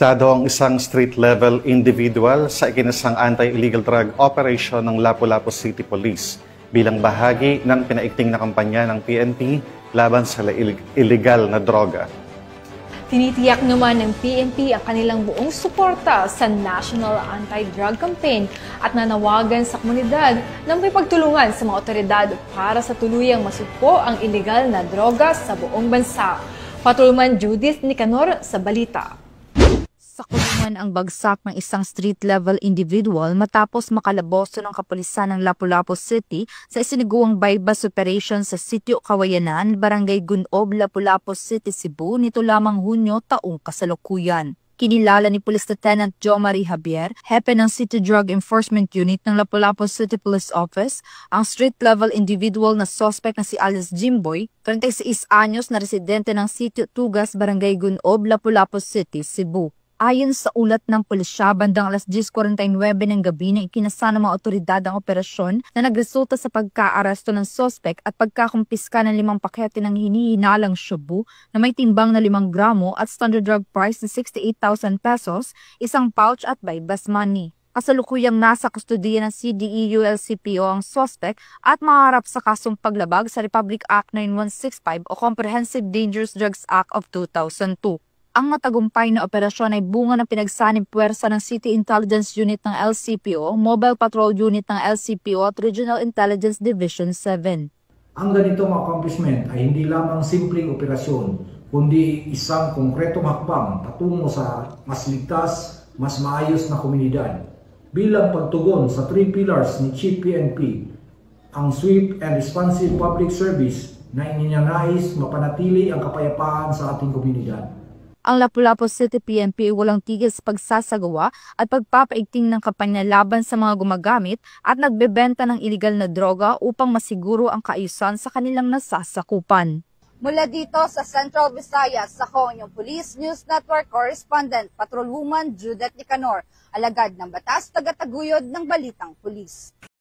Arestado ang isang street-level individual sa ikinasang anti-illegal drug operation ng Lapu-Lapu City Police bilang bahagi ng pinaigting na kampanya ng PNP laban sa illegal na droga. Tinitiyak naman ng PNP ang kanilang buong suporta sa National Anti-Drug Campaign at nanawagan sa komunidad na may pagtulungan sa mga otoridad para sa tuluyang masugpo ang illegal na droga sa buong bansa. Patrolman Judith Nicanor sa balita. Sa kulungan ang bagsak ng isang street-level individual matapos makalaboso ng kapulisan ng Lapu-Lapu City sa isiniguang bypass operation sa Sitio Kawayanan, Barangay Gunob, Lapu-Lapu City, Cebu nito lamang Hunyo taong kasalukuyan. Kinilala ni Police Lieutenant Jomari Javier, hepe ng City Drug Enforcement Unit ng Lapu-Lapu City Police Office, ang street-level individual na suspect na si Alice Jimboy, 36 anyos na residente ng Sitio Tugas, Barangay Gunob, Lapu-Lapu City, Cebu. Ayon sa ulat ng pulisya, bandang alas 10:49 ng gabi na ikinasa ng mga otoridad ang operasyon na nagresulta sa pagka-aresto ng suspect at pagkakumpiska ng 5 pakete ng hinihinalang shabu na may timbang na 5 gramo at standard drug price na 68,000 pesos, isang pouch at bypass money. Kasalukuyang nasa kustudiya ng CDE-ULCPO ang suspect at maharap sa kasong paglabag sa Republic Act 9165 o Comprehensive Dangerous Drugs Act of 2002. Ang matagumpay na operasyon ay bunga ng pinagsanib puwersa ng City Intelligence Unit ng LCPO, Mobile Patrol Unit ng LCPO at Regional Intelligence Division 7. Ang ganitong accomplishment ay hindi lamang simpleng operasyon, kundi isang konkretong hakbang patungo sa mas ligtas, mas maayos na komunidad. Bilang pagtugon sa 3 pillars ni Chief PNP, ang swift and responsive public service na ininanais mapanatili ang kapayapaan sa ating komunidad. Ang Lapu-Lapu City PNP walang tigil sa pagsasagawa at pagpapaigting ng kampanya laban sa mga gumagamit at nagbebenta ng iligal na droga upang masiguro ang kaayusan sa kanilang nasasakupan. Mula dito sa Central Visayas, ako ang Police News Network Correspondent, Patrolwoman Judith Nicanor, alagad ng batas, tagataguyod ng Balitang Pulis.